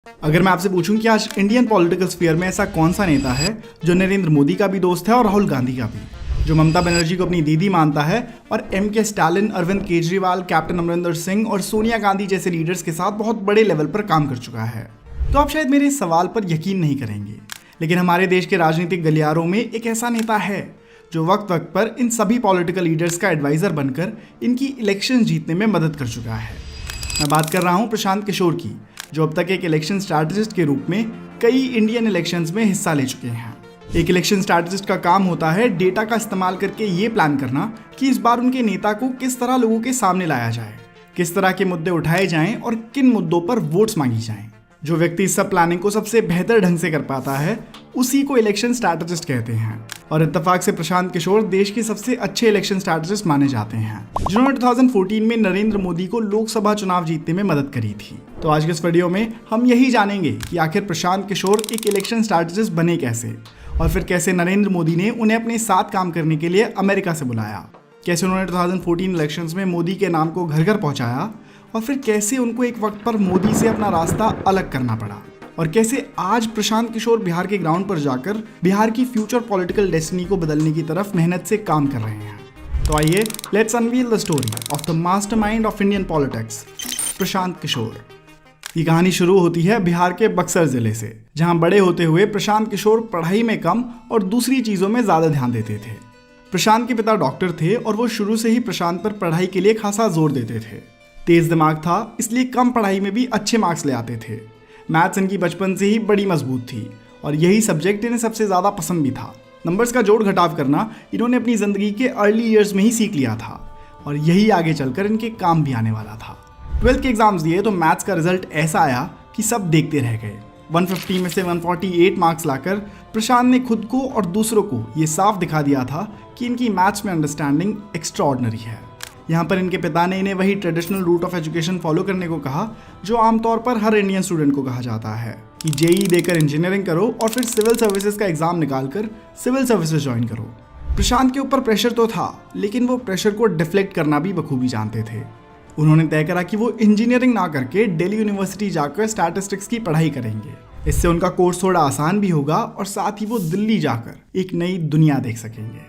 अगर मैं आपसे पूछूं कि आज इंडियन पॉलिटिकल स्फीयर में ऐसा कौन सा नेता है जो नरेंद्र मोदी का भी दोस्त है और राहुल गांधी का भी, जो ममता बनर्जी को अपनी दीदी मानता है और के स्टालिन, अरविंद केजरीवाल, कैप्टन अमरिंदर सिंह और सोनिया गांधी जैसे लीडर्स के साथ बहुत बड़े लेवल पर काम कर चुका है। तो आप शायद मेरे इस सवाल पर यकीन नहीं करेंगे, लेकिन हमारे देश के राजनीतिक गलियारों में एक ऐसा नेता है जो वक्त वक्त पर इन सभी पॉलिटिकल लीडर्स का एडवाइजर बनकर इनकी इलेक्शन जीतने में मदद कर चुका है। मैं बात कर रहा हूं प्रशांत किशोर की, जो अब तक एक इलेक्शन स्ट्रैटेजिस्ट के रूप में कई इंडियन इलेक्शंस में हिस्सा ले चुके हैं। एक इलेक्शन स्ट्रैटेजिस्ट का काम होता है डेटा का इस्तेमाल करके ये प्लान करना कि इस बार उनके नेता को किस तरह लोगों के सामने लाया जाए, किस तरह के मुद्दे उठाए जाएं और किन मुद्दों पर वोट्स मांगी जाएं। जो व्यक्ति इस सब प्लानिंग को सबसे बेहतर ढंग से कर पाता है उसी को इलेक्शन स्ट्रैटेजिस्ट कहते हैं। और इत्तेफाक से प्रशांत किशोर देश के सबसे अच्छे इलेक्शन स्ट्रैटेजिस्ट माने जाते हैं, जिन्होंने 2014 में नरेंद्र मोदी को लोकसभा चुनाव जीतने में मदद करी थी। तो आज के इस वीडियो में हम यही जानेंगे कि आखिर प्रशांत किशोर एक इलेक्शन स्ट्रैटेजिस्ट बने कैसे, और फिर कैसे नरेंद्र मोदी ने उन्हें अपने साथ काम करने के लिए अमेरिका से बुलाया, कैसे उन्होंने 2014 इलेक्शंस में मोदी के नाम को घर घर पहुंचाया, और फिर कैसे उनको एक वक्त पर मोदी से अपना रास्ता अलग करना पड़ा, और कैसे आज प्रशांत किशोर बिहार के ग्राउंड पर जाकर बिहार की फ्यूचर पॉलिटिकल डेस्टिनी को बदलने की तरफ मेहनत से काम कर रहे हैं। तो आइए let's unveil the story of the mastermind of Indian politics, Prashant Kishor. ये कहानी शुरू होती है बिहार के बक्सर जिले से, जहां बड़े होते हुए प्रशांत किशोर पढ़ाई में कम और दूसरी चीजों में ज्यादा ध्यान देते थे। प्रशांत के पिता डॉक्टर थे और वो शुरू से ही प्रशांत पर पढ़ाई के लिए खासा जोर देते थे। तेज दिमाग था, इसलिए कम पढ़ाई में भी अच्छे मार्क्स ले आते थे। मैथ्स इनकी बचपन से ही बड़ी मजबूत थी और यही सब्जेक्ट इन्हें सबसे ज़्यादा पसंद भी था। नंबर्स का जोड़ घटाव करना इन्होंने अपनी ज़िंदगी के अर्ली ईयर्स में ही सीख लिया था और यही आगे चलकर इनके काम भी आने वाला था। 12th के एग्जाम्स दिए तो मैथ्स का रिजल्ट ऐसा आया कि सब देखते रह गए। 150 में से 148 मार्क्स लाकर प्रशांत ने खुद को और दूसरों को ये साफ दिखा दिया था कि इनकी मैथ्स में अंडरस्टैंडिंग एक्स्ट्रा ऑर्डिनरी है। यहाँ पर इनके पिता ने इन्हें वही traditional route of education follow करने को कहा जो आमतौर पर हर इंडियन स्टूडेंट को कहा जाता है कि जेईई देकर इंजीनियरिंग करो और फिर सिविल सर्विसेज का एग्जाम निकालकर सिविल सर्विसेज ज्वाइन करो। प्रशांत के ऊपर प्रेशर तो था, लेकिन वो प्रेशर को डिफ्लेक्ट करना भी बखूबी जानते थे। उन्होंने तय करा कि वो इंजीनियरिंग ना करके दिल्ली यूनिवर्सिटी जाकर स्टैटिस्टिक्स की पढ़ाई करेंगे। इससे उनका कोर्स थोड़ा आसान भी होगा और साथ ही वो दिल्ली जाकर एक नई दुनिया देख सकेंगे।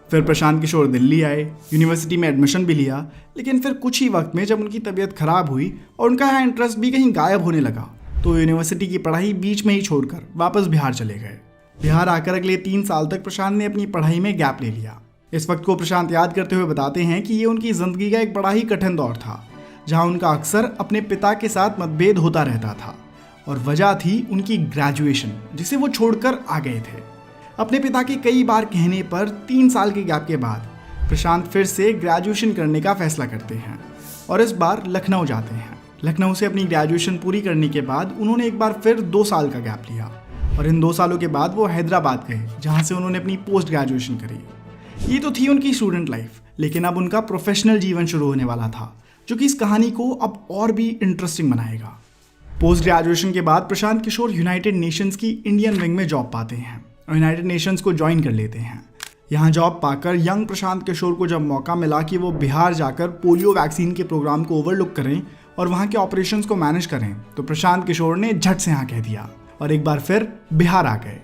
फिर प्रशांत किशोर दिल्ली आए, यूनिवर्सिटी में एडमिशन भी लिया, लेकिन फिर कुछ ही वक्त में जब उनकी तबीयत खराब हुई और उनका यहाँ इंटरेस्ट भी कहीं गायब होने लगा, तो यूनिवर्सिटी की पढ़ाई बीच में ही छोड़कर वापस बिहार चले गए। बिहार आकर अगले 3 साल तक प्रशांत ने अपनी पढ़ाई में गैप ले लिया। इस वक्त को प्रशांत याद करते हुए बताते हैं कि ये उनकी जिंदगी का एक बड़ा ही कठिन दौर था, जहाँ उनका अक्सर अपने पिता के साथ मतभेद होता रहता था और वजह थी उनकी ग्रेजुएशन, जिसे वो छोड़कर आ गए थे। अपने पिता के कई बार कहने पर 3 साल के गैप के बाद प्रशांत फिर से ग्रेजुएशन करने का फैसला करते हैं और इस बार लखनऊ जाते हैं। लखनऊ से अपनी ग्रेजुएशन पूरी करने के बाद उन्होंने एक बार फिर 2 साल का गैप लिया और इन 2 सालों के बाद वो हैदराबाद गए, जहाँ से उन्होंने अपनी पोस्ट ग्रेजुएशन करी। ये तो थी उनकी स्टूडेंट लाइफ, लेकिन अब उनका प्रोफेशनल जीवन शुरू होने वाला था, जो कि इस कहानी को अब और भी इंटरेस्टिंग बनाएगा। पोस्ट ग्रेजुएशन के बाद प्रशांत किशोर यूनाइटेड नेशंस की इंडियन विंग में जॉब पाते हैं और यूनाइटेड नेशंस को ज्वाइन कर लेते हैं। यहाँ जॉब पाकर यंग प्रशांत किशोर को जब मौका मिला कि वो बिहार जाकर पोलियो वैक्सीन के प्रोग्राम को ओवरलुक करें और वहाँ के ऑपरेशंस को मैनेज करें, तो प्रशांत किशोर ने झट से हाँ कह दिया और एक बार फिर बिहार आ गए।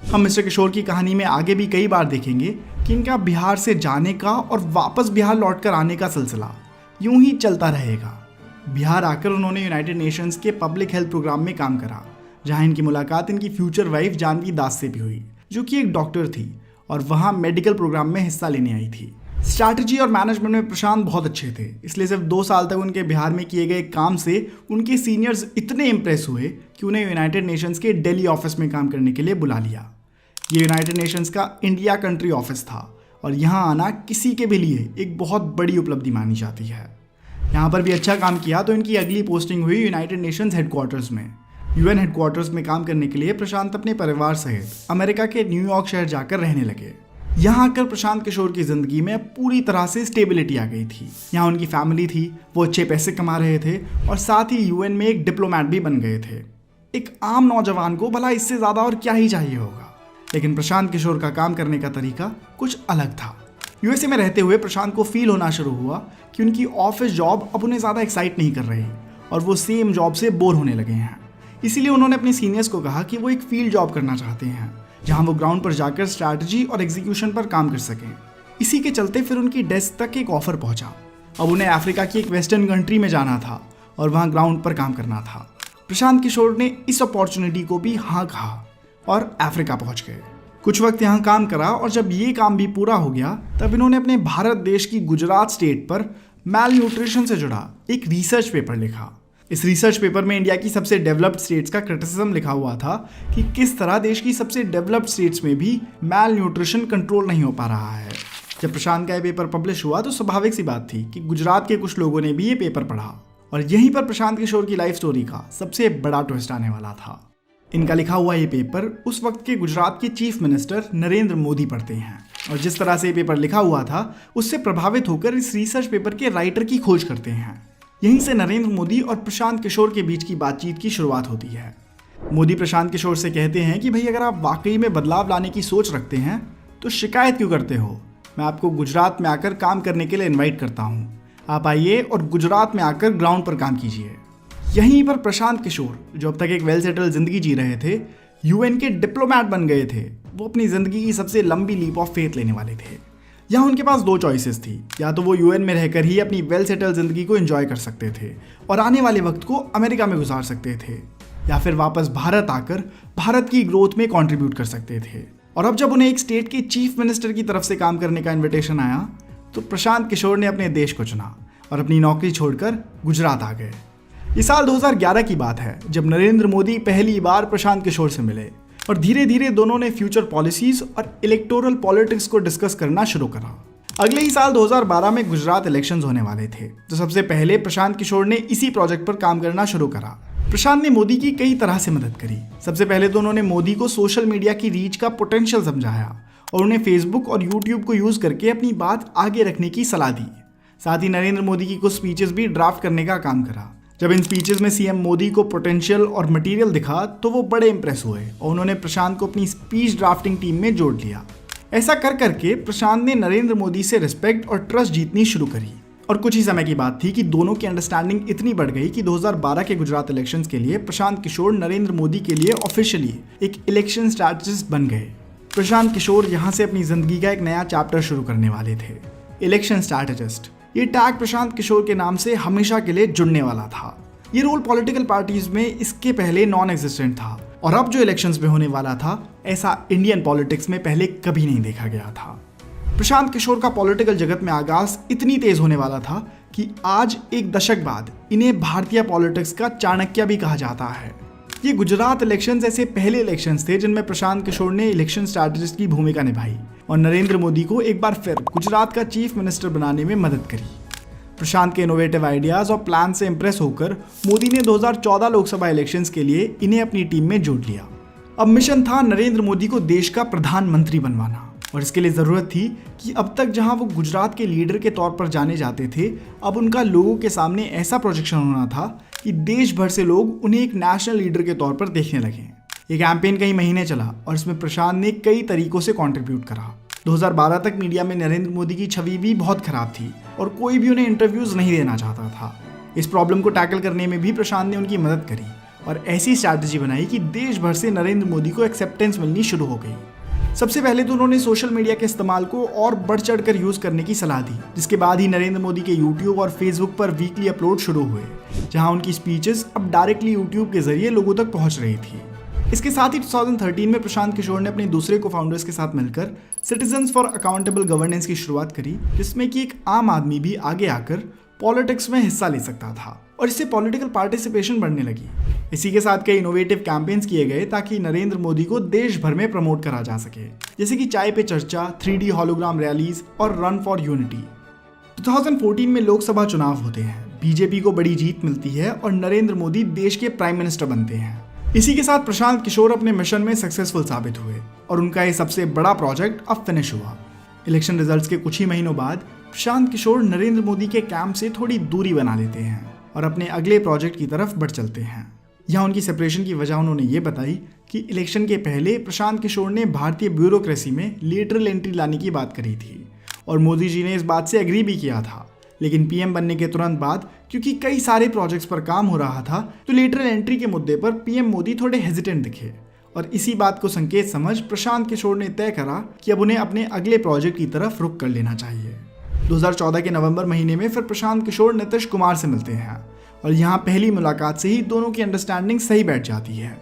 हम मिस्टर किशोर की कहानी में आगे भी कई बार देखेंगे कि इनका बिहार से जाने का और वापस बिहार लौट कर आने का सिलसिला यूं ही चलता रहेगा। बिहार आकर उन्होंने यूनाइटेड नेशंस के पब्लिक हेल्थ प्रोग्राम में काम करा, जहां इनकी मुलाकात इनकी फ्यूचर वाइफ जानवी दास से भी हुई, जो कि एक डॉक्टर थी और वहां मेडिकल प्रोग्राम में हिस्सा लेने आई थी। स्ट्रैटेजी और मैनेजमेंट में प्रशांत बहुत अच्छे थे, इसलिए सिर्फ 2 साल तक उनके बिहार में किए गए काम से उनके सीनियर्स इतने इम्प्रेस हुए कि उन्हें यूनाइटेड नेशंस के दिल्ली ऑफिस में काम करने के लिए बुला लिया। ये यूनाइटेड नेशंस का इंडिया कंट्री ऑफिस था और यहाँ आना किसी के भी लिए एक बहुत बड़ी उपलब्धि मानी जाती है। यहाँ पर भी अच्छा काम किया तो इनकी अगली पोस्टिंग हुई यूनाइटेड नेशंस हेडक्वार्टर्स में। यूएन हेडक्वार्टर्स में काम करने के लिए प्रशांत अपने परिवार सहित अमेरिका के न्यूयॉर्क शहर जाकर रहने लगे। यहाँ आकर प्रशांत किशोर की जिंदगी में पूरी तरह से स्टेबिलिटी आ गई थी। यहाँ उनकी फैमिली थी, वो अच्छे पैसे कमा रहे थे और साथ ही यूएन में एक डिप्लोमैट भी बन गए थे। एक आम नौजवान को भला इससे ज़्यादा और क्या ही चाहिए होगा, लेकिन प्रशांत किशोर का काम करने का तरीका कुछ अलग था। यूएसए में रहते हुए प्रशांत को फील होना शुरू हुआ कि कि उनकी ऑफिस जॉब अब उन्हें ज़्यादा एक्साइट नहीं कर रही और वो सेम जॉब से बोर होने लगे हैं। इसीलिए उन्होंने अपने सीनियर्स को कहा कि वो एक फील्ड जॉब करना चाहते हैं जहां वो ग्राउंड पर जाकर स्ट्रैटेजी और एग्जीक्यूशन पर काम कर सकें। इसी के चलते फिर उनकी डेस्क तक एक ऑफर पहुंचा। अब उन्हें अफ्रीका की एक वेस्टर्न कंट्री में जाना था और वहां ग्राउंड पर काम करना था। प्रशांत किशोर ने इस अपॉर्चुनिटी को भी हाँ कहा और अफ्रीका पहुंच गए। कुछ वक्त यहाँ काम करा और जब ये काम भी पूरा हो गया तब इन्होंने अपने भारत देश की गुजरात स्टेट पर मैल न्यूट्रिशन से जुड़ा एक रिसर्च पेपर लिखा। इस रिसर्च पेपर में इंडिया की सबसे डेवलप्ड स्टेट्स का क्रिटिसिज्म लिखा हुआ था कि किस तरह देश की सबसे डेवलप्ड स्टेट्स में भी मैल न्यूट्रिशन कंट्रोल नहीं हो पा रहा है। जब प्रशांत का ये पेपर पब्लिश हुआ तो स्वाभाविक सी बात थी कि गुजरात के कुछ लोगों ने भी ये पेपर पढ़ा और यहीं पर प्रशांत किशोर की लाइफ स्टोरी का सबसे बड़ा ट्विस्ट आने वाला था। इनका लिखा हुआ ये पेपर उस वक्त के गुजरात के चीफ मिनिस्टर नरेंद्र मोदी पढ़ते हैं और जिस तरह से ये पेपर लिखा हुआ था उससे प्रभावित होकर इस रिसर्च पेपर के राइटर की खोज करते हैं। यहीं से नरेंद्र मोदी और प्रशांत किशोर के बीच की बातचीत की शुरुआत होती है। मोदी प्रशांत किशोर से कहते हैं कि भाई अगर आप वाकई में बदलाव लाने की सोच रखते हैं तो शिकायत क्यों करते हो, मैं आपको गुजरात में आकर काम करने के लिए इन्वाइट करता हूँ, आप आइए और गुजरात में आकर ग्राउंड पर काम कीजिए। यहीं पर प्रशांत किशोर जो अब तक एक वेल सेटल जिंदगी जी रहे थे, यूएन के डिप्लोमैट बन गए थे, वो अपनी जिंदगी की सबसे लंबी लीप ऑफ फेथ लेने वाले थे। यहाँ उनके पास दो चॉइसेस थी, या तो वो यूएन में रहकर ही अपनी वेल सेटल जिंदगी को एंजॉय कर सकते थे और आने वाले वक्त को अमेरिका में गुजार सकते थे, या फिर वापस भारत आकर भारत की ग्रोथ में कॉन्ट्रीब्यूट कर सकते थे। और अब जब उन्हें एक स्टेट के चीफ मिनिस्टर की तरफ से काम करने का इन्विटेशन आया तो प्रशांत किशोर ने अपने देश को चुना और अपनी नौकरी छोड़कर गुजरात आ गए। ये साल 2011 की बात है जब नरेंद्र मोदी पहली बार प्रशांत किशोर से मिले और धीरे धीरे दोनों ने फ्यूचर पॉलिसीज और इलेक्टोरल पॉलिटिक्स को डिस्कस करना शुरू करा। अगले ही साल 2012 में गुजरात इलेक्शंस होने वाले थे, तो सबसे पहले प्रशांत किशोर ने इसी प्रोजेक्ट पर काम करना शुरू करा। प्रशांत ने मोदी की कई तरह से मदद करी। सबसे पहले तो उन्होंने मोदी को सोशल मीडिया की रीच का पोटेंशियल समझाया और उन्हें फेसबुक और यूट्यूब को यूज करके अपनी बात आगे रखने की सलाह दी। साथ ही नरेंद्र मोदी की कुछ स्पीचेस भी ड्राफ्ट करने का काम करा। जब इन स्पीचेस में सीएम मोदी को पोटेंशियल और मटेरियल दिखा तो वो बड़े इंप्रेस हुए और उन्होंने प्रशांत को अपनी स्पीच ड्राफ्टिंग टीम में जोड़ लिया। ऐसा कर करके प्रशांत ने नरेंद्र मोदी से रिस्पेक्ट और ट्रस्ट जीतनी शुरू करी और कुछ ही समय की बात थी कि दोनों की अंडरस्टैंडिंग इतनी बढ़ गई कि 2012 के गुजरात इलेक्शंस के लिए प्रशांत किशोर नरेंद्र मोदी के लिए ऑफिशियली एक इलेक्शन स्ट्रैटेजिस्ट बन गए। प्रशांत किशोर यहाँ से अपनी जिंदगी का एक नया चैप्टर शुरू करने वाले थे, इलेक्शन स्ट्रैटेजिस्ट। ये टैग प्रशांत किशोर के नाम से हमेशा के लिए जुड़ने वाला था। ये रोल पॉलिटिकल पार्टीज में इसके पहले नॉन एग्जिस्टेंट था और अब जो इलेक्शंस में होने वाला था ऐसा इंडियन पॉलिटिक्स में पहले कभी नहीं देखा गया था। प्रशांत किशोर का पॉलिटिकल जगत में आगाज इतनी तेज होने वाला था कि आज एक दशक बाद इन्हें भारतीय पॉलिटिक्स का चाणक्य भी कहा जाता है। ये गुजरात इलेक्शंस ऐसे पहले इलेक्शंस थे जिनमें प्रशांत किशोर ने इलेक्शन स्ट्रैटेजिस्ट की भूमिका निभाई और नरेंद्र मोदी को एक बार फिर गुजरात का चीफ मिनिस्टर बनाने में मदद करी। प्रशांत के इनोवेटिव आइडियाज और प्लान से इंप्रेस होकर मोदी ने 2014 लोकसभा इलेक्शंस के लिए इन्हें अपनी टीम में जोड़ लिया। अब मिशन था नरेंद्र मोदी को देश का प्रधानमंत्री बनवाना और इसके लिए जरूरत थी कि अब तक जहां वो गुजरात के लीडर के तौर पर जाने जाते थे, अब उनका लोगों के सामने ऐसा प्रोजेक्शन होना था कि देश भर से लोग उन्हें एक नेशनल लीडर के तौर पर देखने लगे। ये कैंपेन कई महीने चला और इसमें प्रशांत ने कई तरीकों से कंट्रीब्यूट करा। 2012 तक मीडिया में नरेंद्र मोदी की छवि भी बहुत खराब थी और कोई भी उन्हें इंटरव्यूज नहीं देना चाहता था। इस प्रॉब्लम को टैकल करने में भी प्रशांत ने उनकी मदद करी और ऐसी स्ट्रैटेजी बनाई कि देश भर से नरेंद्र मोदी को एक्सेप्टेंस मिलनी शुरू हो गई। सबसे पहले तो उन्होंने सोशल मीडिया के इस्तेमाल को और बढ़ चढ़ कर यूज करने की सलाह दी, जिसके बाद ही नरेंद्र मोदी के यूट्यूब और फेसबुक पर वीकली अपलोड शुरू हुए, जहां उनकी स्पीचेस अब डायरेक्टली यूट्यूब के जरिए लोगों तक पहुंच रही थी। इसके साथ ही 2013 में प्रशांत किशोर ने अपने दूसरे को फाउंडर्स के साथ मिलकर सिटीजन्स फॉर अकाउंटेबल गवर्नेंस की शुरुआत करी, जिसमें कि एक आम आदमी भी आगे आकर पॉलिटिक्स में हिस्सा ले सकता था और इससे पॉलिटिकल पार्टिसिपेशन बढ़ने लगी। इसी के साथ कई इनोवेटिव कैंपेन्स किए गए ताकि नरेंद्र मोदी को देश भर में प्रमोट करा जा सके, जैसे कि चाय पे चर्चा, 3D हॉलोग्राम रैलीज और रन फॉर यूनिटी। 2014 में लोकसभा चुनाव होते हैं, बीजेपी को बड़ी जीत मिलती है और नरेंद्र मोदी देश के प्राइम मिनिस्टर बनते हैं। इसी के साथ प्रशांत किशोर अपने मिशन में सक्सेसफुल साबित हुए और उनका ये सबसे बड़ा प्रोजेक्ट अब फिनिश हुआ। इलेक्शन रिजल्ट्स के कुछ ही महीनों बाद प्रशांत किशोर नरेंद्र मोदी के कैंप से थोड़ी दूरी बना लेते हैं और अपने अगले प्रोजेक्ट की तरफ बढ़ चलते हैं। यहाँ उनकी सेपरेशन की वजह उन्होंने ये बताई कि इलेक्शन के पहले प्रशांत किशोर ने भारतीय ब्यूरोक्रेसी में लेटरल एंट्री लाने की बात करी थी और मोदी जी ने इस बात से एग्री भी किया था, लेकिन पीएम बनने के तुरंत बाद क्योंकि कई सारे प्रोजेक्ट्स पर काम हो रहा था तो लेटरल एंट्री के मुद्दे पर पीएम मोदी थोड़े हेजिटेंट दिखे और इसी बात को संकेत समझ प्रशांत किशोर ने तय करा कि अब उन्हें अपने अगले प्रोजेक्ट की तरफ रुख कर लेना चाहिए। 2014 के नवंबर महीने में फिर प्रशांत किशोर नीतीश कुमार से मिलते हैं और यहाँ पहली मुलाकात से ही दोनों की अंडरस्टैंडिंग सही बैठ जाती है,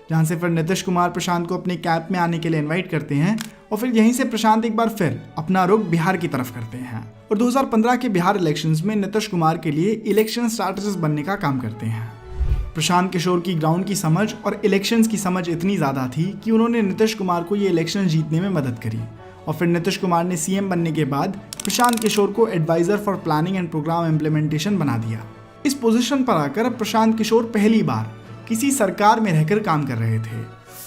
जहाँ से फिर नीतीश कुमार प्रशांत को अपने कैंप में आने के लिए इनवाइट करते हैं और फिर यहीं से प्रशांत एक बार फिर अपना रुख बिहार की तरफ करते हैं और 2015 के बिहार इलेक्शंस में नीतीश कुमार के लिए इलेक्शन स्ट्रैटेजिस्ट बनने का काम करते हैं। प्रशांत किशोर की ग्राउंड की समझ और इलेक्शंस की समझ इतनी ज़्यादा थी कि उन्होंने नीतीश कुमार को ये इलेक्शन जीतने में मदद करी और फिर नीतीश कुमार ने सीएम बनने के बाद प्रशांत किशोर को advisor for planning and program implementation बना दिया। इस पोजीशन पर आकर अब प्रशांत किशोर पहली बार किसी सरकार में रहकर काम कर रहे थे।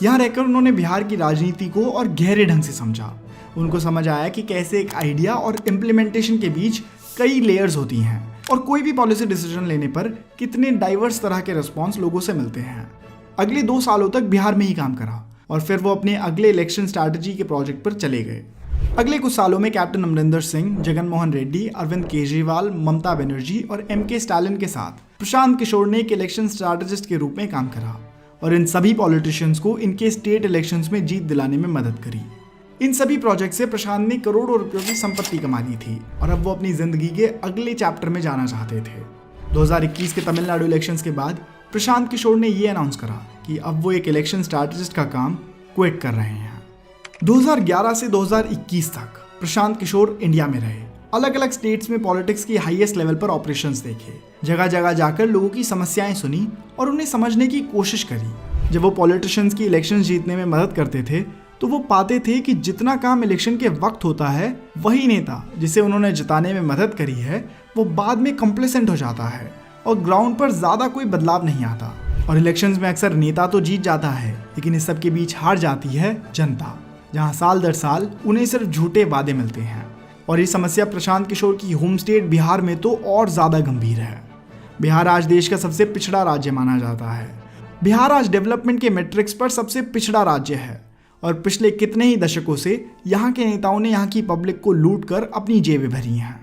यहाँ रहकर उन्होंने बिहार की राजनीति को और गहरे ढंग से समझा। उनको समझ आया कि कैसे एक आइडिया और इम्प्लीमेंटेशन के बीच कई लेयर्स होती हैं और कोई भी पॉलिसी डिसीजन लेने पर कितने डाइवर्स तरह के रिस्पॉन्स लोगों से मिलते हैं। अगले 2 सालों तक बिहार में ही काम करा और फिर वो अपने अगले इलेक्शन स्ट्रैटेजी के प्रोजेक्ट पर चले गए। अगले कुछ सालों में कैप्टन अमरिंदर सिंह, जगन मोहन रेड्डी, अरविंद केजरीवाल, ममता बनर्जी और एमके स्टालिन के साथ प्रशांत किशोर ने एक इलेक्शन स्ट्रैटेजिस्ट के रूप में काम करा और इन सभी पॉलिटिशियंस को इनके स्टेट इलेक्शंस में जीत दिलाने में मदद करी। इन सभी प्रोजेक्ट से प्रशांत ने करोड़ों रुपयों की संपत्ति कमा ली थी और अब वो अपनी जिंदगी के अगले चैप्टर में जाना चाहते थे। 2021 के तमिलनाडु इलेक्शंस के बाद प्रशांत किशोर ने ये अनाउंस करा कि अब वो एक इलेक्शन स्ट्रैटेजिस्ट का काम क्विट कर रहे हैं। 2011 से 2021 तक प्रशांत किशोर इंडिया में रहे, अलग अलग स्टेट्स में पॉलिटिक्स की हाईएस्ट लेवल पर ऑपरेशंस देखे, जगह जगह जाकर लोगों की समस्याएं सुनी और उन्हें समझने की कोशिश करी। जब वो पॉलिटिशियंस की इलेक्शन जीतने में मदद करते थे तो वो पाते थे कि जितना काम इलेक्शन के वक्त होता है वही नेता जिसे उन्होंने जिताने में मदद करी है वो बाद में कंप्लेसेंट हो जाता है और ग्राउंड पर ज़्यादा कोई बदलाव नहीं आता। और इलेक्शंस में अक्सर नेता तो जीत जाता है लेकिन इस सब के बीच हार जाती है जनता, जहाँ साल दर साल उन्हें सिर्फ झूठे वादे मिलते हैं। और ये समस्या प्रशांत किशोर की होम स्टेट बिहार में तो और ज़्यादा गंभीर है। बिहार आज देश का सबसे पिछड़ा राज्य माना जाता है। बिहार आज डेवलपमेंट के मैट्रिक्स पर सबसे पिछड़ा राज्य है और पिछले कितने ही दशकों से यहाँ के नेताओं ने यहाँ की पब्लिक को लूट कर अपनी जेबें भरी हैं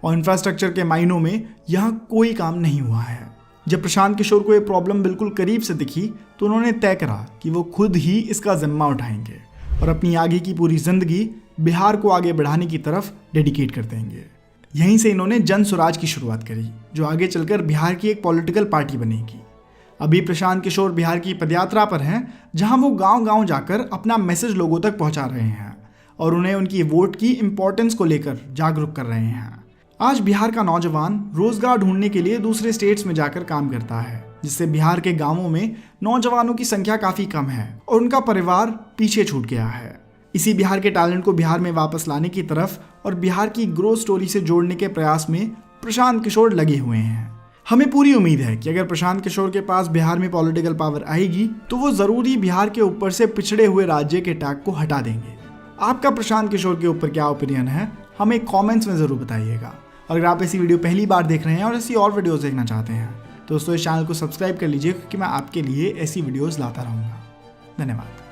और इंफ्रास्ट्रक्चर के मायनों में यहाँ कोई काम नहीं हुआ है। जब प्रशांत किशोर को ये प्रॉब्लम बिल्कुल करीब से दिखी तो उन्होंने तय करा कि वो खुद ही इसका जिम्मा उठाएंगे और अपनी आगे की पूरी जिंदगी बिहार को आगे बढ़ाने की तरफ डेडिकेट कर देंगे। यहीं से इन्होंने जन स्वराज की शुरुआत करी जो आगे चलकर बिहार की एक पॉलिटिकल पार्टी बनेगी। अभी प्रशांत किशोर बिहार की पदयात्रा पर हैं जहां वो गांव-गांव जाकर अपना मैसेज लोगों तक पहुंचा रहे हैं और उन्हें उनकी वोट की इंपॉर्टेंस को लेकर जागरूक कर रहे हैं। आज बिहार का नौजवान रोजगार ढूंढने के लिए दूसरे स्टेट्स में जाकर काम करता है, जिससे बिहार के गांवों में नौजवानों की संख्या काफ़ी कम है और उनका परिवार पीछे छूट गया है। इसी बिहार के टैलेंट को बिहार में वापस लाने की तरफ और बिहार की ग्रोथ स्टोरी से जोड़ने के प्रयास में प्रशांत किशोर लगे हुए हैं। हमें पूरी उम्मीद है कि अगर प्रशांत किशोर के पास बिहार में पॉलिटिकल पावर आएगी तो वो ज़रूरी बिहार के ऊपर से पिछड़े हुए राज्य के टैग को हटा देंगे। आपका प्रशांत किशोर के ऊपर क्या ओपिनियन है हमें कमेंट्स में ज़रूर बताइएगा। और अगर आप ऐसी वीडियो पहली बार देख रहे हैं और ऐसी और वीडियोस देखना चाहते हैं तो दोस्तों इस चैनल को सब्सक्राइब कर लीजिए क्योंकि मैं आपके लिए ऐसी वीडियोस लाता रहूँगा। धन्यवाद।